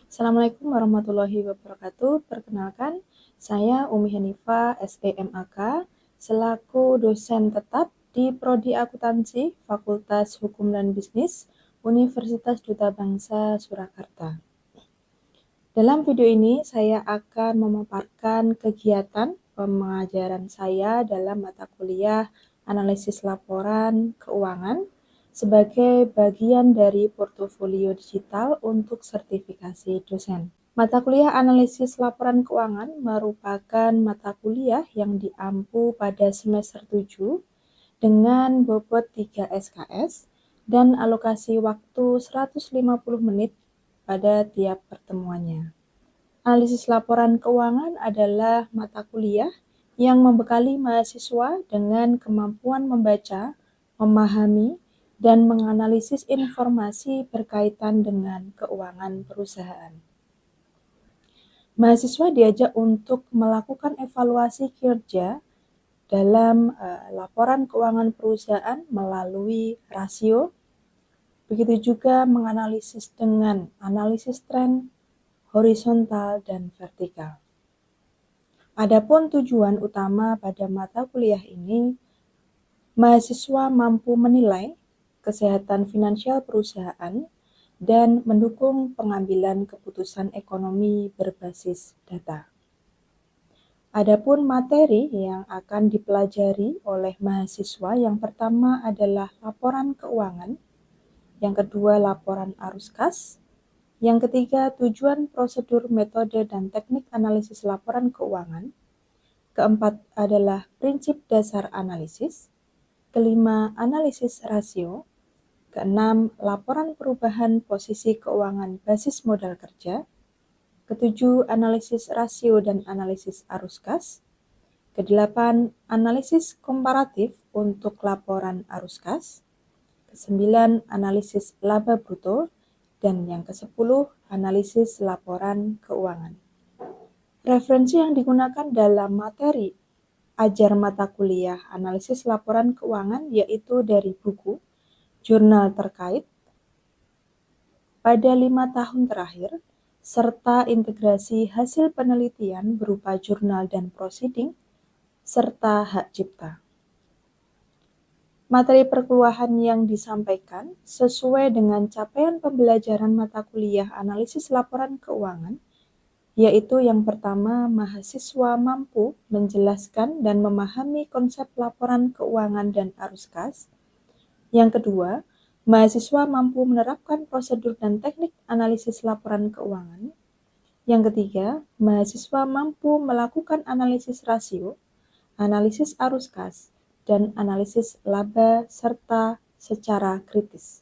Assalamualaikum warahmatullahi wabarakatuh. Perkenalkan, saya Umi Hanifah, SEMAK, selaku dosen tetap di Prodi Akuntansi, Fakultas Hukum dan Bisnis, Universitas Duta Bangsa Surakarta. Dalam video ini, saya akan memaparkan kegiatan pengajaran saya dalam mata kuliah Analisis Laporan Keuangan sebagai bagian dari portofolio digital untuk sertifikasi dosen. Mata kuliah Analisis Laporan Keuangan merupakan mata kuliah yang diampu pada semester 7 dengan bobot 3 SKS dan alokasi waktu 150 menit pada tiap pertemuannya. Analisis laporan keuangan adalah mata kuliah yang membekali mahasiswa dengan kemampuan membaca, memahami, dan menganalisis informasi berkaitan dengan keuangan perusahaan. Mahasiswa diajak untuk melakukan evaluasi kinerja dalam laporan keuangan perusahaan melalui rasio, begitu juga menganalisis dengan analisis tren, horizontal, dan vertikal. Adapun tujuan utama pada mata kuliah ini, mahasiswa mampu menilai kesehatan finansial perusahaan dan mendukung pengambilan keputusan ekonomi berbasis data. Adapun materi yang akan dipelajari oleh mahasiswa yang pertama adalah laporan keuangan, yang kedua laporan arus kas, yang ketiga tujuan, prosedur, metode, dan teknik analisis laporan keuangan, keempat adalah prinsip dasar analisis, kelima analisis rasio, keenam laporan perubahan posisi keuangan basis modal kerja, ketujuh analisis rasio dan analisis arus kas, kedelapan analisis komparatif untuk laporan arus kas, kesembilan analisis laba bruto, dan yang ke-10 analisis laporan keuangan. Referensi yang digunakan dalam materi ajar mata kuliah analisis laporan keuangan yaitu dari buku, jurnal terkait pada 5 tahun terakhir, serta integrasi hasil penelitian berupa jurnal dan proceeding, serta hak cipta. Materi perkuliahan yang disampaikan sesuai dengan capaian pembelajaran mata kuliah analisis laporan keuangan, yaitu yang pertama, mahasiswa mampu menjelaskan dan memahami konsep laporan keuangan dan arus kas. Yang kedua, mahasiswa mampu menerapkan prosedur dan teknik analisis laporan keuangan. Yang ketiga, mahasiswa mampu melakukan analisis rasio, analisis arus kas, dan analisis laba serta secara kritis.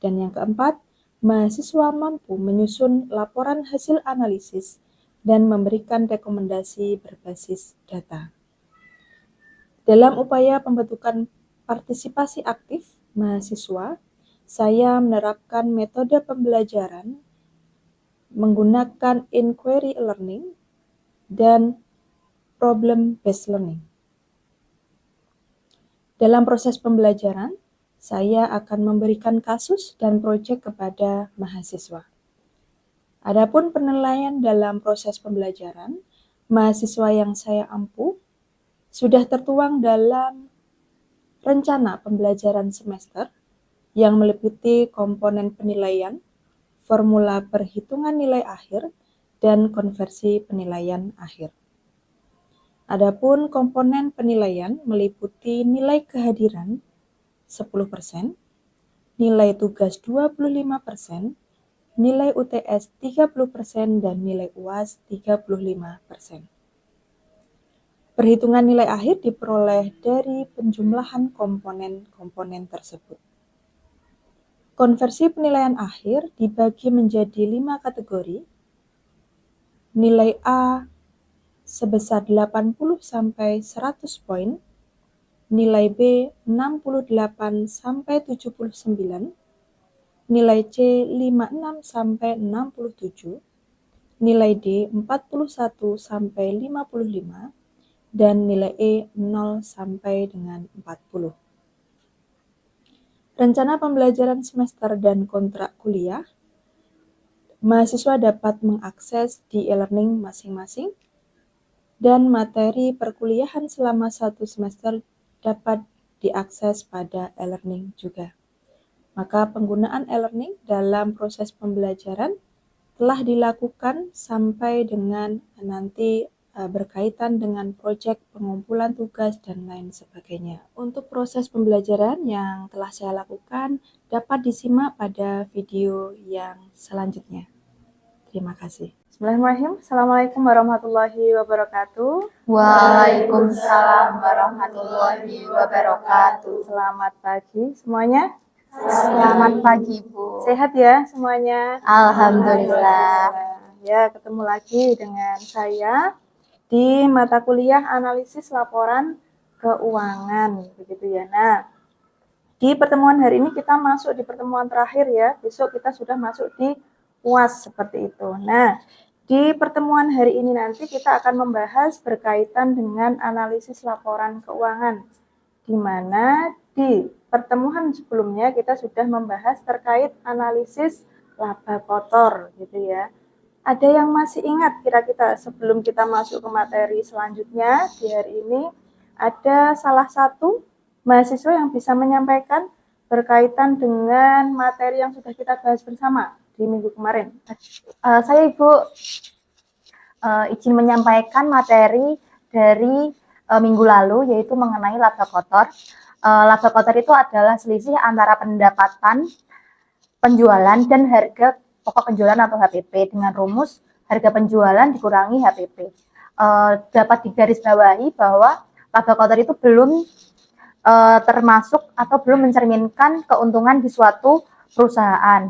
Dan yang keempat, mahasiswa mampu menyusun laporan hasil analisis dan memberikan rekomendasi berbasis data. Dalam upaya pembentukan partisipasi aktif mahasiswa, saya menerapkan metode pembelajaran menggunakan inquiry learning dan problem-based learning. Dalam proses pembelajaran, saya akan memberikan kasus dan proyek kepada mahasiswa. Adapun penilaian dalam proses pembelajaran, mahasiswa yang saya ampu sudah tertuang dalam rencana pembelajaran semester yang meliputi komponen penilaian, formula perhitungan nilai akhir, dan konversi penilaian akhir. Adapun komponen penilaian meliputi nilai kehadiran 10%, nilai tugas 25%, nilai UTS 30%, dan nilai UAS 35%. Perhitungan nilai akhir diperoleh dari penjumlahan komponen-komponen tersebut. Konversi penilaian akhir dibagi menjadi 5 kategori. Nilai A sebesar 80-100 poin, nilai B 68-79, nilai C 56-67, nilai D 41-55, dan nilai E 0 sampai dengan 40. Rencana pembelajaran semester dan kontrak kuliah. mahasiswa dapat mengakses di e-learning masing-masing, dan materi perkuliahan selama 1 semester dapat diakses pada e-learning juga. Maka penggunaan e-learning dalam proses pembelajaran telah dilakukan sampai dengan nanti berkaitan dengan proyek pengumpulan tugas dan lain sebagainya. Untuk proses pembelajaran yang telah saya lakukan dapat disimak pada video yang selanjutnya. Terima kasih. Bismillahirrahmanirrahim. Assalamualaikum warahmatullahi wabarakatuh. Waalaikumsalam warahmatullahi wabarakatuh. Selamat pagi semuanya. Selamat pagi, Bu. Sehat ya semuanya? Alhamdulillah. Ya, ketemu lagi dengan saya di mata kuliah analisis laporan keuangan, begitu ya. Nah, di pertemuan hari ini kita masuk di pertemuan terakhir ya. Besok kita sudah masuk di UAS seperti itu. Nah, di pertemuan hari ini nanti kita akan membahas berkaitan dengan analisis laporan keuangan, di mana di pertemuan sebelumnya kita sudah membahas terkait analisis laba kotor gitu ya. Ada yang masih ingat kira-kira sebelum kita masuk ke materi selanjutnya di hari ini, ada salah satu mahasiswa yang bisa menyampaikan berkaitan dengan materi yang sudah kita bahas bersama di minggu kemarin? Saya Ibu izin menyampaikan materi dari minggu lalu, yaitu mengenai laba kotor. Laba kotor itu adalah selisih antara pendapatan penjualan dan harga pokok penjualan atau HPP dengan rumus harga penjualan dikurangi HPP. Dapat digarisbawahi bahwa laba kotor itu belum termasuk atau belum mencerminkan keuntungan di suatu perusahaan.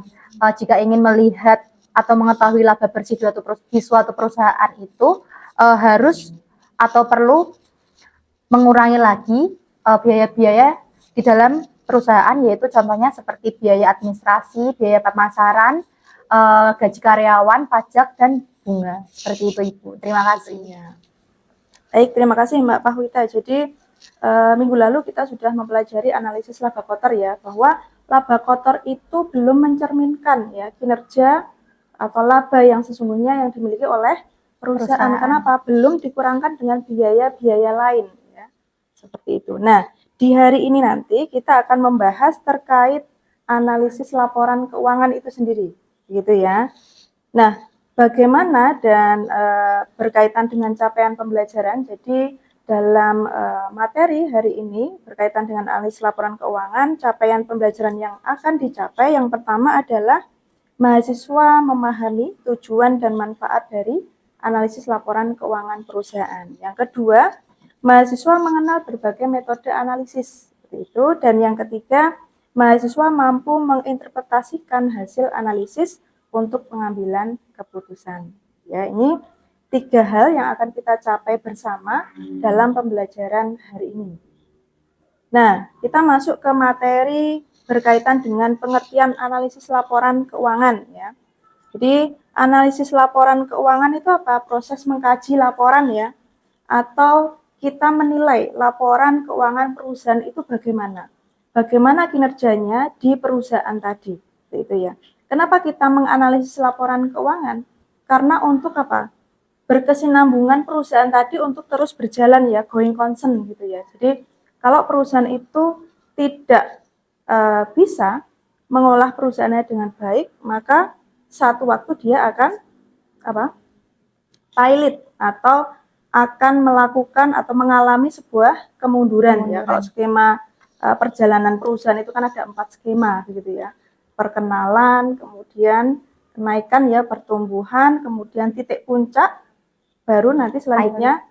Jika ingin melihat atau mengetahui laba bersih di suatu perusahaan itu harus atau perlu mengurangi lagi biaya-biaya di dalam perusahaan, yaitu contohnya seperti biaya administrasi, biaya pemasaran, gaji karyawan, pajak, dan bunga. Seperti itu, Ibu. Terima kasih. Baik, terima kasih Mbak Pahwita. Jadi minggu lalu kita sudah mempelajari analisis laba kotor ya, bahwa laba kotor itu belum mencerminkan ya kinerja atau laba yang sesungguhnya yang dimiliki oleh perusahaan. Kenapa? Belum dikurangkan dengan biaya-biaya lain ya. Seperti itu. Nah, di hari ini nanti kita akan membahas terkait analisis laporan keuangan itu sendiri, gitu ya. Nah, bagaimana dan berkaitan dengan capaian pembelajaran. Jadi dalam materi hari ini berkaitan dengan analisis laporan keuangan, capaian pembelajaran yang akan dicapai yang pertama adalah mahasiswa memahami tujuan dan manfaat dari analisis laporan keuangan perusahaan. Yang kedua, mahasiswa mengenal berbagai metode analisis seperti itu. Dan yang ketiga, mahasiswa mampu menginterpretasikan hasil analisis untuk pengambilan keputusan. Ya, ini 3 hal yang akan kita capai bersama dalam pembelajaran hari ini. Nah, kita masuk ke materi berkaitan dengan pengertian analisis laporan keuangan ya. Jadi, analisis laporan keuangan itu apa? Proses mengkaji laporan ya, atau kita menilai laporan keuangan perusahaan itu bagaimana. Bagaimana kinerjanya di perusahaan tadi, itu ya. Kenapa kita menganalisis laporan keuangan? Karena untuk apa? Berkesinambungan perusahaan tadi untuk terus berjalan ya, going concern gitu ya. Jadi kalau perusahaan itu tidak bisa mengolah perusahaannya dengan baik, maka satu waktu dia akan pilot atau akan melakukan atau mengalami sebuah kemunduran ya. Kalau skema perjalanan perusahaan itu kan ada 4 skema gitu ya. Perkenalan, kemudian kenaikan ya, pertumbuhan, kemudian titik puncak, baru nanti selanjutnya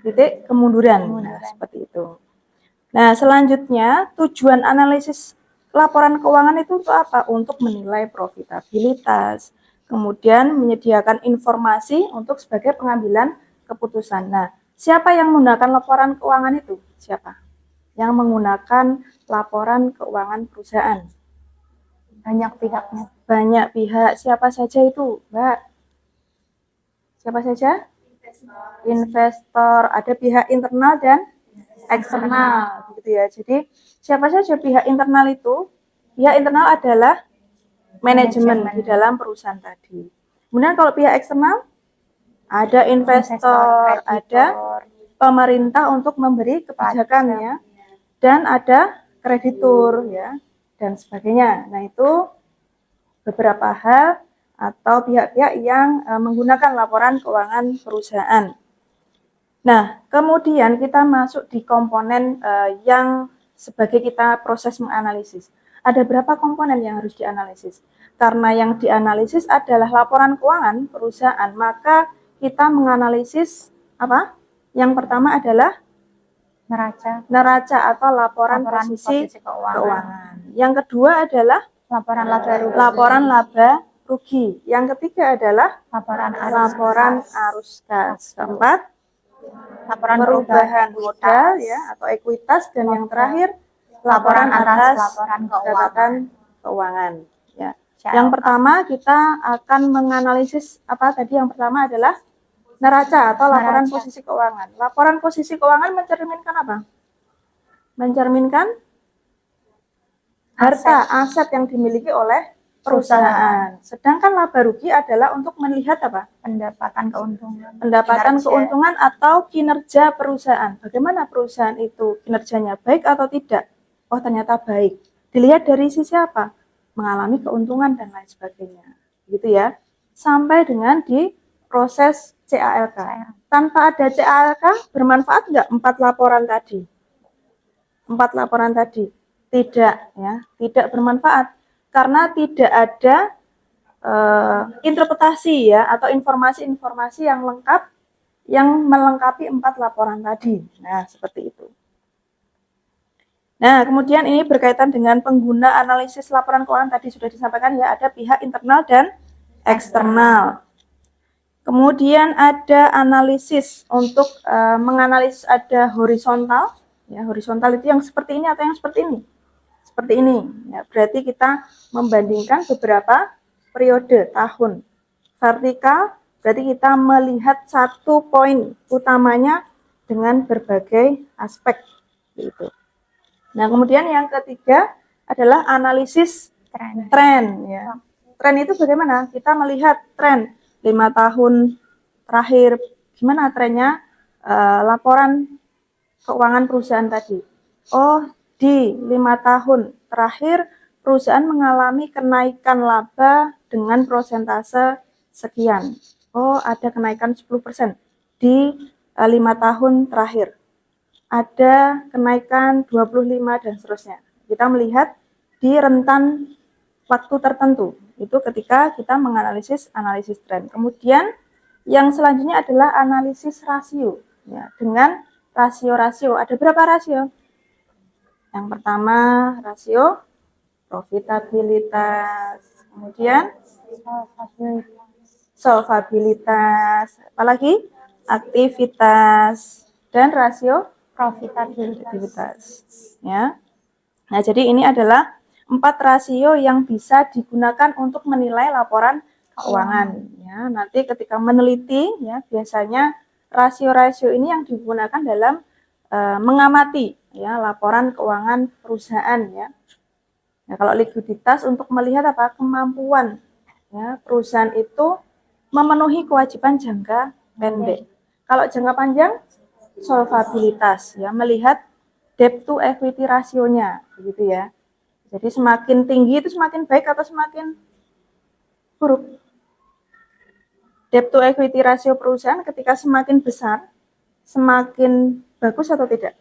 titik kemunduran. Nah, seperti itu. Nah, selanjutnya tujuan analisis laporan keuangan itu untuk apa? Untuk menilai profitabilitas, kemudian menyediakan informasi untuk sebagai pengambilan keputusan. Nah, siapa yang menggunakan laporan keuangan itu? Siapa? Yang menggunakan laporan keuangan perusahaan? Banyak pihaknya. Banyak pihak. Siapa saja itu, Mbak? Siapa saja? Investor. Ada pihak internal dan eksternal, gitu ya. Jadi siapa saja pihak internal itu? Pihak internal adalah manajemen di dalam perusahaan tadi. Kemudian kalau pihak eksternal, ada investor, ada kreditor, pemerintah untuk memberi kebijakan pajak. ya, dan ada kreditur ya, dan sebagainya. Nah, itu beberapa hal atau pihak-pihak yang menggunakan laporan keuangan perusahaan. Nah, kemudian kita masuk di komponen yang sebagai kita proses menganalisis. Ada berapa komponen yang harus dianalisis? Karena yang dianalisis adalah laporan keuangan perusahaan, maka kita menganalisis apa? Yang pertama adalah neraca atau laporan posisi keuangan. Yang kedua adalah laporan laba rugi. Yang ketiga adalah laporan arus kas. Keempat, laporan perubahan modal ya atau ekuitas, dan yang terakhir laporan atas catatan keuangan ya. Yang pertama kita akan menganalisis apa tadi? Yang pertama adalah neraca atau laporan posisi keuangan. Laporan posisi keuangan mencerminkan apa? Mencerminkan harta aset yang dimiliki oleh perusahaan. Sedangkan laba rugi adalah untuk melihat apa? Pendapatan keuntungan. Keuntungan atau kinerja perusahaan. Bagaimana perusahaan itu kinerjanya, baik atau tidak? Oh, ternyata baik. Dilihat dari sisi apa? Mengalami keuntungan dan lain sebagainya. Gitu ya. Sampai dengan di proses CALK. Tanpa ada CALK, bermanfaat nggak 4 laporan tadi? 4 laporan tadi? Tidak ya, tidak bermanfaat. Karena tidak ada interpretasi ya atau informasi-informasi yang lengkap yang melengkapi 4 laporan tadi. Nah, seperti itu. Nah, kemudian ini berkaitan dengan pengguna analisis laporan keuangan tadi sudah disampaikan ya, ada pihak internal dan eksternal. Kemudian ada analisis untuk menganalisis, ada horizontal. Ya, horizontal itu yang seperti ini atau yang seperti ini? Seperti ini. Ya, berarti kita membandingkan beberapa periode tahun. Vertikal berarti kita melihat satu poin utamanya dengan berbagai aspek gitu. Nah, kemudian yang ketiga adalah analisis tren ya. Tren itu bagaimana? Kita melihat tren 5 tahun terakhir, gimana trennya laporan keuangan perusahaan tadi. Oh, di 5 tahun terakhir perusahaan mengalami kenaikan laba dengan prosentase sekian. Oh, ada kenaikan 10% di 5 tahun terakhir. Ada kenaikan 25 dan seterusnya. Kita melihat di rentan waktu tertentu. Itu ketika kita menganalisis analisis tren. Kemudian yang selanjutnya adalah analisis rasio ya, dengan rasio-rasio. Ada berapa rasio? Yang pertama rasio profitabilitas, kemudian solvabilitas, apalagi aktivitas, dan rasio profitabilitas. Ya. Nah, jadi ini adalah 4 rasio yang bisa digunakan untuk menilai laporan keuangan. Ya, nanti ketika meneliti, ya biasanya rasio-rasio ini yang digunakan dalam mengamati ya laporan keuangan perusahaan ya. Nah, kalau likuiditas untuk melihat apa kemampuan ya perusahaan itu memenuhi kewajiban jangka pendek. Kalau jangka panjang solvabilitas ya, melihat debt to equity rasionya begitu ya. Jadi semakin tinggi itu semakin baik atau semakin buruk? Debt to equity rasio perusahaan ketika semakin besar semakin bagus atau tidak?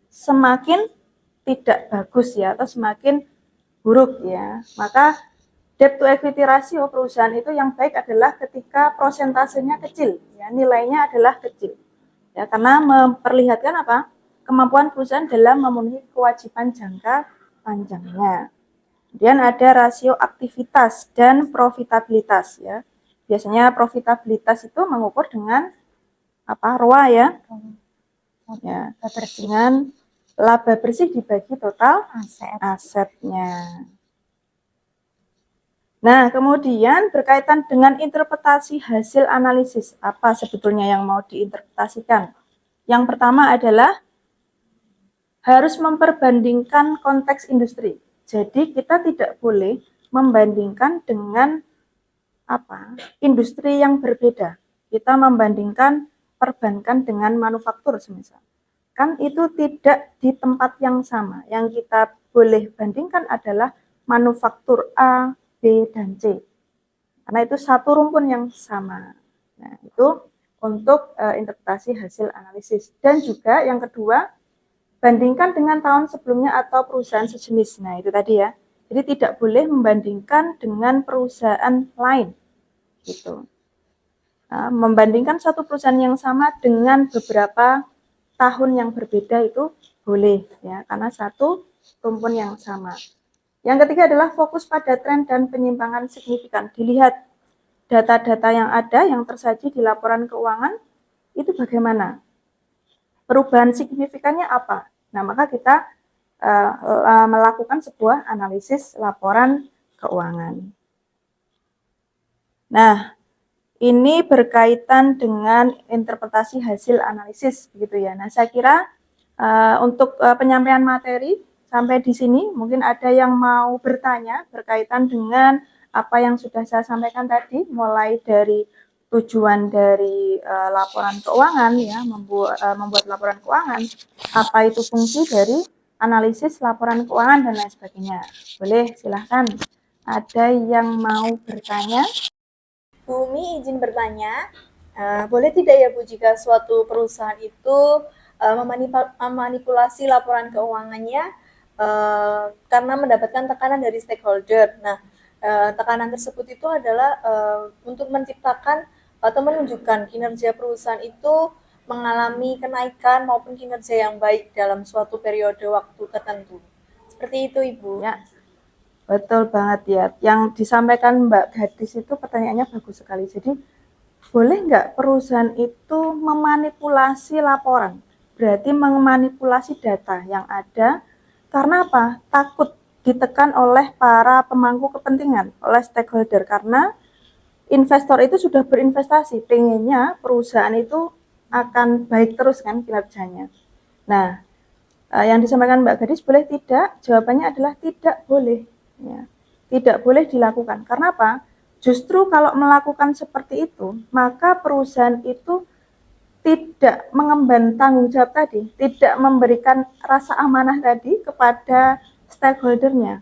Semakin tidak bagus ya, atau semakin buruk ya. Maka debt to equity rasio perusahaan itu yang baik adalah ketika prosentasenya kecil ya, nilainya adalah kecil. Ya, karena memperlihatkan apa? Kemampuan perusahaan dalam memenuhi kewajiban jangka panjangnya. Kemudian ada rasio aktivitas dan profitabilitas ya. Biasanya profitabilitas itu mengukur dengan apa? ROA ya. Ya, dengan laba bersih dibagi total asetnya. Nah, kemudian berkaitan dengan interpretasi hasil analisis, apa sebetulnya yang mau diinterpretasikan? Yang pertama adalah harus memperbandingkan konteks industri. Jadi kita tidak boleh membandingkan dengan industri yang berbeda. Kita membandingkan perbankan dengan manufaktur semisal. Kan itu tidak di tempat yang sama. Yang kita boleh bandingkan adalah manufaktur A, B, dan C. Karena itu satu rumpun yang sama. Nah, itu untuk interpretasi hasil analisis. Dan juga yang kedua, bandingkan dengan tahun sebelumnya atau perusahaan sejenis. Nah, itu tadi ya. Jadi tidak boleh membandingkan dengan perusahaan lain. Gitu. Nah, membandingkan satu perusahaan yang sama dengan beberapa tahun yang berbeda itu boleh ya, karena satu rumpun yang sama. Yang ketiga adalah fokus pada tren dan penyimpangan signifikan. Dilihat data-data yang ada yang tersaji di laporan keuangan itu bagaimana? Perubahan signifikannya apa? Nah, maka kita melakukan sebuah analisis laporan keuangan. Nah, ini berkaitan dengan interpretasi hasil analisis, begitu ya. Nah, saya kira untuk penyampaian materi sampai di sini, mungkin ada yang mau bertanya berkaitan dengan apa yang sudah saya sampaikan tadi, mulai dari tujuan dari laporan keuangan, ya, membuat laporan keuangan, apa itu fungsi dari analisis laporan keuangan dan lain sebagainya. Boleh, silahkan. Ada yang mau bertanya? Bumi izin bertanya, boleh tidak ya Bu jika suatu perusahaan itu memanipulasi laporan keuangannya karena mendapatkan tekanan dari stakeholder. Nah, tekanan tersebut itu adalah untuk menciptakan atau menunjukkan kinerja perusahaan itu mengalami kenaikan maupun kinerja yang baik dalam suatu periode waktu tertentu. Seperti itu, Ibu. Ya, betul banget ya. Yang disampaikan Mbak Gadis itu pertanyaannya bagus sekali. Jadi, boleh nggak perusahaan itu memanipulasi laporan? Berarti memanipulasi data yang ada. Karena apa? Takut ditekan oleh para pemangku kepentingan, oleh stakeholder. Karena investor itu sudah berinvestasi, pengennya perusahaan itu akan baik terus kan kinerjanya. Nah, yang disampaikan Mbak Gadis boleh tidak? Jawabannya adalah tidak boleh. Ya. Tidak boleh dilakukan. Karena apa? Justru kalau melakukan seperti itu, maka perusahaan itu tidak mengemban tanggung jawab tadi, tidak memberikan rasa amanah tadi kepada stakeholdernya.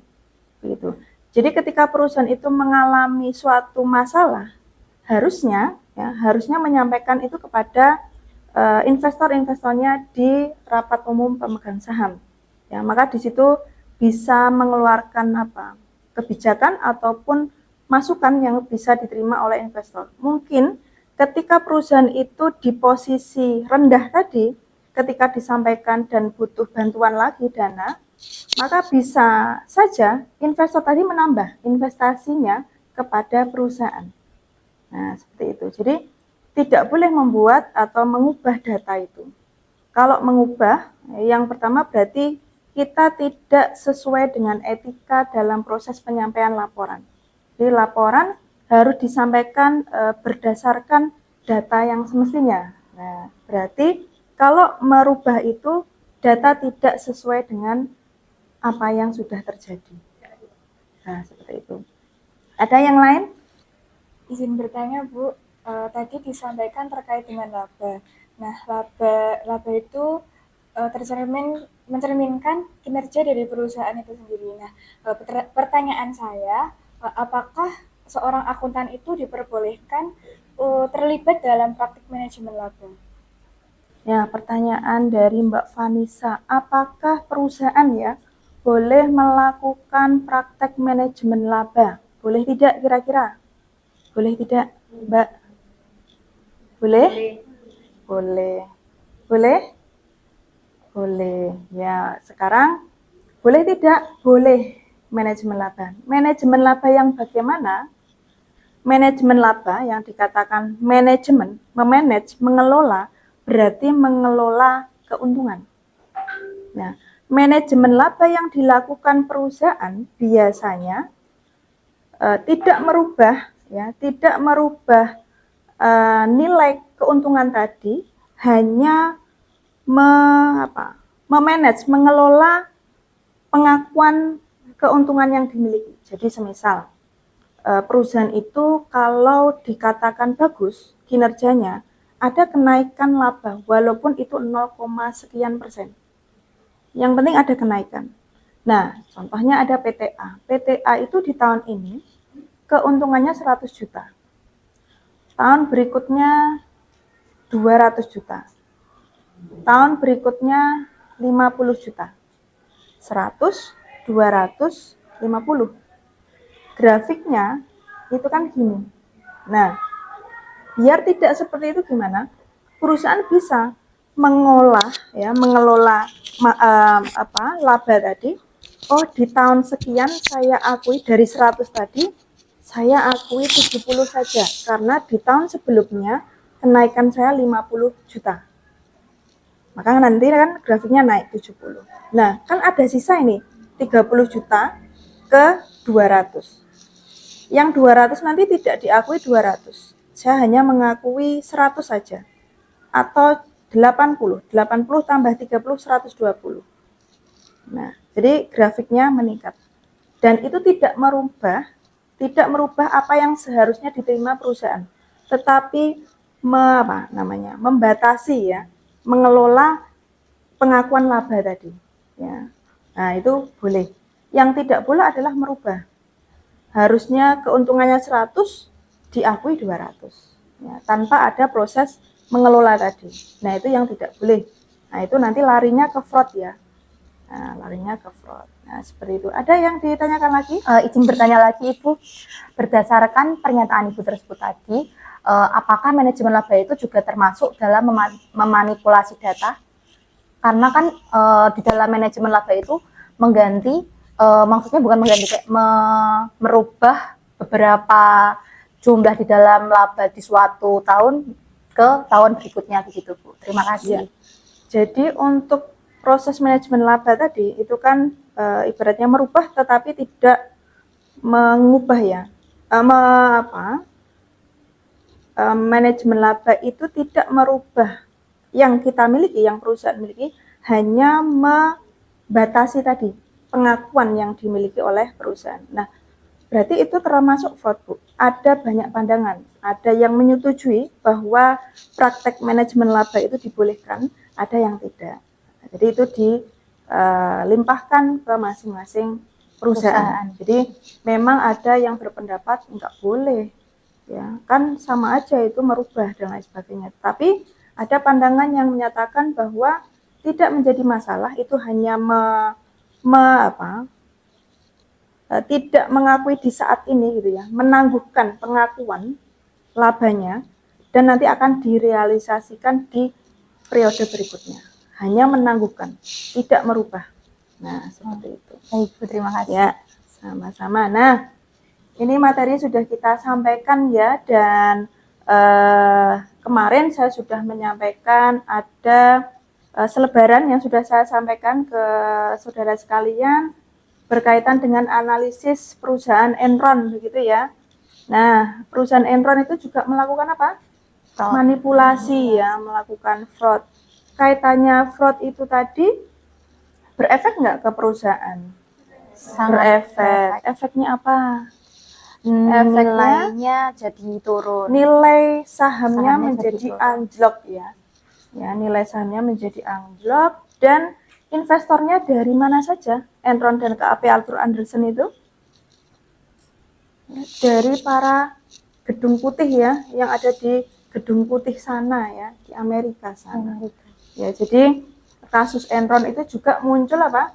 Gitu. Jadi ketika perusahaan itu mengalami suatu masalah, harusnya menyampaikan itu kepada investor-investornya di rapat umum pemegang saham. Ya, maka di situ bisa mengeluarkan kebijakan ataupun masukan yang bisa diterima oleh investor. Mungkin ketika perusahaan itu di posisi rendah tadi, ketika disampaikan dan butuh bantuan lagi dana, maka bisa saja investor tadi menambah investasinya kepada perusahaan. Nah, seperti itu. Jadi tidak boleh membuat atau mengubah data itu. Kalau mengubah, yang pertama berarti kita tidak sesuai dengan etika dalam proses penyampaian laporan. Jadi laporan harus disampaikan berdasarkan data yang semestinya. Nah, berarti kalau merubah itu data tidak sesuai dengan apa yang sudah terjadi. Nah, seperti itu. Ada yang lain? Izin bertanya Bu, tadi disampaikan terkait dengan laba. Nah, laba itu mencerminkan kinerja dari perusahaan itu sendiri. Nah, pertanyaan saya, apakah seorang akuntan itu diperbolehkan terlibat dalam praktik manajemen laba? Ya, pertanyaan dari Mbak Vanessa, apakah perusahaan ya boleh melakukan praktek manajemen laba? Boleh tidak kira-kira? Boleh tidak, Mbak? Boleh? Boleh. Boleh? Boleh. Ya, sekarang boleh tidak? Boleh manajemen laba. Manajemen laba yang bagaimana? Manajemen laba yang dikatakan manajemen, memanage, mengelola, berarti mengelola keuntungan. Nah, manajemen laba yang dilakukan perusahaan biasanya tidak merubah nilai keuntungan tadi, hanya memanage, mengelola pengakuan keuntungan yang dimiliki. Jadi semisal perusahaan itu kalau dikatakan bagus kinerjanya, ada kenaikan laba walaupun itu 0, sekian persen. Yang penting ada kenaikan. Nah, contohnya ada PTA. PTA itu di tahun ini keuntungannya 100 juta. Tahun berikutnya 200 juta. Tahun berikutnya 50 juta. 100, 200, 50. Grafiknya itu kan gini. Nah, biar tidak seperti itu gimana? Perusahaan bisa mengelola laba tadi. Oh, di tahun sekian saya akui dari 100 tadi, saya akui 70 saja karena di tahun sebelumnya kenaikan saya 50 juta. Maka nanti kan grafiknya naik 70. Nah, kan ada sisa ini 30 juta ke 200. Yang 200 nanti tidak diakui 200. Saya hanya mengakui 100 saja. Atau 80. 80 tambah 30, 120. Nah, jadi grafiknya meningkat. Dan itu tidak merubah apa yang seharusnya diterima perusahaan. Tetapi membatasi ya, mengelola pengakuan laba tadi. Ya. Nah, itu boleh. Yang tidak boleh adalah merubah. Harusnya keuntungannya 100 diakui 200. Ya, tanpa ada proses mengelola tadi. Nah, itu yang tidak boleh. Nah, itu nanti larinya ke fraud ya. Nah, larinya ke fraud. Nah, seperti itu. Ada yang ditanyakan lagi? Izin bertanya lagi Ibu, berdasarkan pernyataan Ibu tersebut tadi, apakah manajemen laba itu juga termasuk dalam memanipulasi data? Karena kan di dalam manajemen laba itu mengganti, maksudnya bukan mengganti, kayak merubah beberapa jumlah di dalam laba di suatu tahun ke tahun berikutnya begitu Bu. Terima kasih. Ya. Jadi untuk proses manajemen laba tadi itu kan ibaratnya merubah tetapi tidak mengubah ya. Manajemen laba itu tidak merubah yang kita miliki, yang perusahaan miliki, hanya membatasi tadi pengakuan yang dimiliki oleh perusahaan. Nah, berarti itu termasuk fraud, Bu. Ada banyak pandangan. Ada yang menyetujui bahwa praktek manajemen laba itu dibolehkan, ada yang tidak. Jadi itu dilimpahkan ke masing-masing perusahaan. Jadi memang ada yang berpendapat enggak boleh. Ya, kan sama aja itu merubah dan lain sebagainya. Tapi ada pandangan yang menyatakan bahwa tidak menjadi masalah, itu hanya tidak mengakui di saat ini gitu ya, menangguhkan pengakuan labanya dan nanti akan direalisasikan di periode berikutnya. Hanya menangguhkan, tidak merubah. Nah, seperti itu. Baik, Bu, terima kasih. Ya, sama-sama. Nah, ini materi sudah kita sampaikan ya, dan kemarin saya sudah menyampaikan ada selebaran yang sudah saya sampaikan ke saudara sekalian berkaitan dengan analisis perusahaan Enron begitu ya. Nah, perusahaan Enron itu juga melakukan apa? Fraud. Manipulasi ya, melakukan fraud. Kaitannya fraud itu tadi berefek nggak ke perusahaan? Sangat Berefek. Efeknya apa? Nilainya jadi turun. Nilai sahamnya Sahamnya menjadi jadi turun. anjlok ya. Ya, nilai sahamnya menjadi anjlok dan investornya dari mana saja? Enron dan KAP Arthur Andersen itu dari para gedung putih ya, yang ada di gedung putih sana ya, di Amerika sana. Ya, jadi kasus Enron itu juga muncul apa?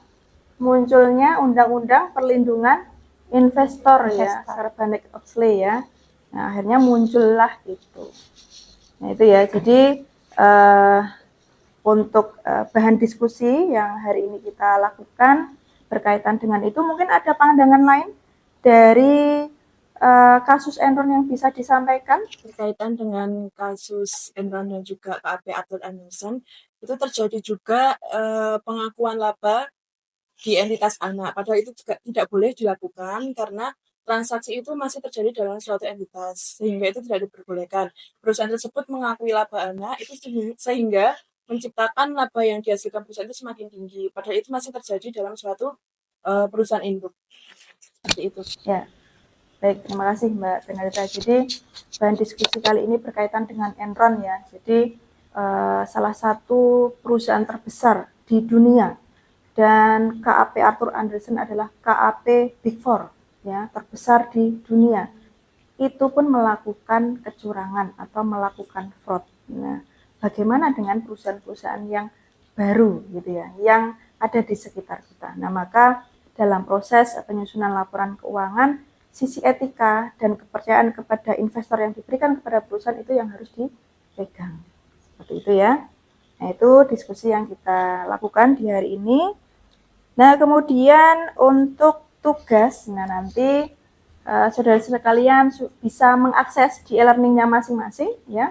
Munculnya undang-undang perlindungan investor ya, Sarbanes-Oxley ya. Nah, akhirnya muncullah itu. Nah, itu ya. Jadi untuk bahan diskusi yang hari ini kita lakukan berkaitan dengan itu, mungkin ada pandangan lain dari kasus Enron yang bisa disampaikan? Berkaitan dengan kasus Enron dan juga KAP Arthur Andersen, itu terjadi juga pengakuan laba di entitas anak. Padahal itu juga tidak boleh dilakukan karena transaksi itu masih terjadi dalam suatu entitas, sehingga itu tidak diperbolehkan. Perusahaan tersebut mengakui laba anak itu sehingga menciptakan laba yang dihasilkan perusahaan itu semakin tinggi. Padahal itu masih terjadi dalam suatu perusahaan induk. Seperti itu. Ya. Baik, terima kasih Mbak Benedetta. Jadi bahan diskusi kali ini berkaitan dengan Enron ya. Jadi salah satu perusahaan terbesar di dunia, dan KAP Arthur Andersen adalah KAP Big Four ya, terbesar di dunia. Itu pun melakukan kecurangan atau melakukan fraud. Nah, bagaimana dengan perusahaan-perusahaan yang baru gitu ya, yang ada di sekitar kita. Nah, maka dalam proses penyusunan laporan keuangan, sisi etika dan kepercayaan kepada investor yang diberikan kepada perusahaan itu yang harus dipegang. Seperti itu ya. Nah, itu diskusi yang kita lakukan di hari ini. Nah, kemudian untuk tugas, nah nanti saudara-saudara kalian bisa mengakses di e-learningnya masing-masing ya.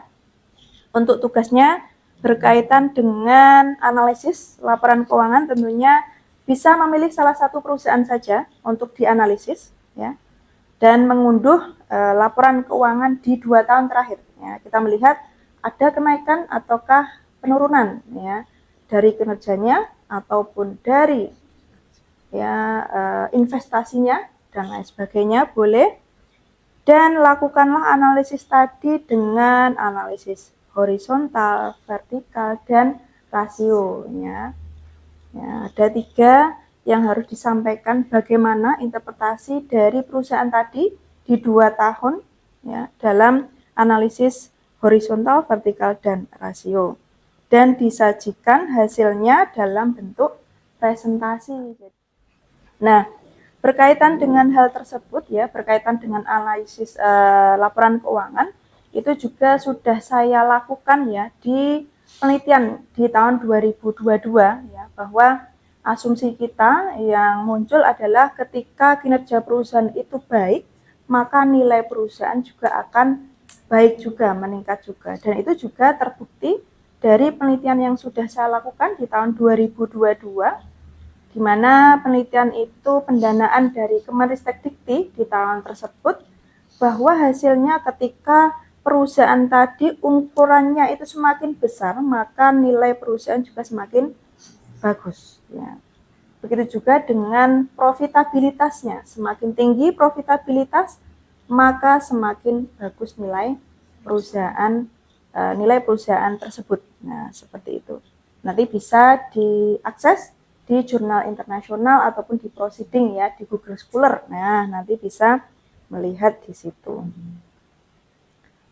Untuk tugasnya berkaitan dengan analisis laporan keuangan, tentunya bisa memilih salah satu perusahaan saja untuk dianalisis ya, dan mengunduh laporan keuangan di 2 tahun terakhir ya. Kita melihat ada kenaikan ataukah penurunan ya dari kinerjanya ataupun dari ya investasinya dan lain sebagainya, boleh. Dan lakukanlah analisis tadi dengan analisis horizontal, vertikal, dan rasionya. Ya, ada 3 yang harus disampaikan bagaimana interpretasi dari perusahaan tadi di 2 tahun ya, dalam analisis horizontal, vertikal, dan rasio. Dan disajikan hasilnya dalam bentuk presentasi. Nah, berkaitan dengan hal tersebut ya, berkaitan dengan analisis laporan keuangan, itu juga sudah saya lakukan ya di penelitian di tahun 2022 ya, bahwa asumsi kita yang muncul adalah ketika kinerja perusahaan itu baik, maka nilai perusahaan juga akan baik juga, meningkat juga. Dan itu juga terbukti dari penelitian yang sudah saya lakukan di tahun 2022, di mana penelitian itu pendanaan dari Kemenristek-Dikti di tahun tersebut, bahwa hasilnya ketika perusahaan tadi ukurannya itu semakin besar, maka nilai perusahaan juga semakin bagus ya. Begitu juga dengan profitabilitasnya, semakin tinggi profitabilitas, maka semakin bagus nilai perusahaan tersebut. Nah, seperti itu. Nanti bisa diakses di jurnal internasional ataupun di proceeding ya, di Google Scholar. Nah, nanti bisa melihat di situ.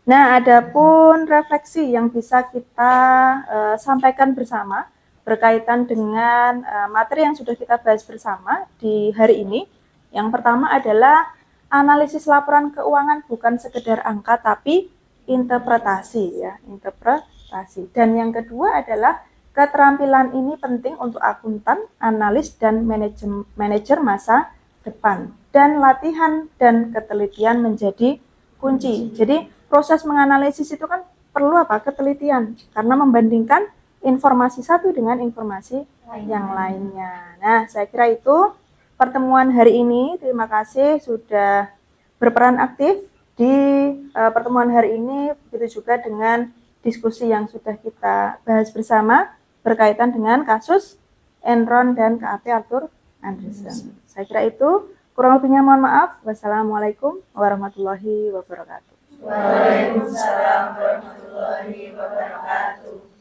Nah, adapun refleksi yang bisa kita sampaikan bersama berkaitan dengan materi yang sudah kita bahas bersama di hari ini. Yang pertama adalah analisis laporan keuangan bukan sekedar angka tapi interpretasi ya, interpretasi. Dan yang kedua adalah keterampilan ini penting untuk akuntan, analis, dan manajer masa depan. Dan latihan dan ketelitian menjadi kunci. Jadi proses menganalisis itu kan perlu apa? Ketelitian. Karena membandingkan informasi satu dengan informasi yang lainnya. Nah, saya kira itu pertemuan hari ini. Terima kasih sudah berperan aktif di pertemuan hari ini. Begitu juga dengan diskusi yang sudah kita bahas bersama berkaitan dengan kasus Enron dan KAP Arthur Andersen. Saya kira itu, kurang lebihnya mohon maaf. Wassalamualaikum warahmatullahi wabarakatuh. Waalaikumsalam warahmatullahi wabarakatuh.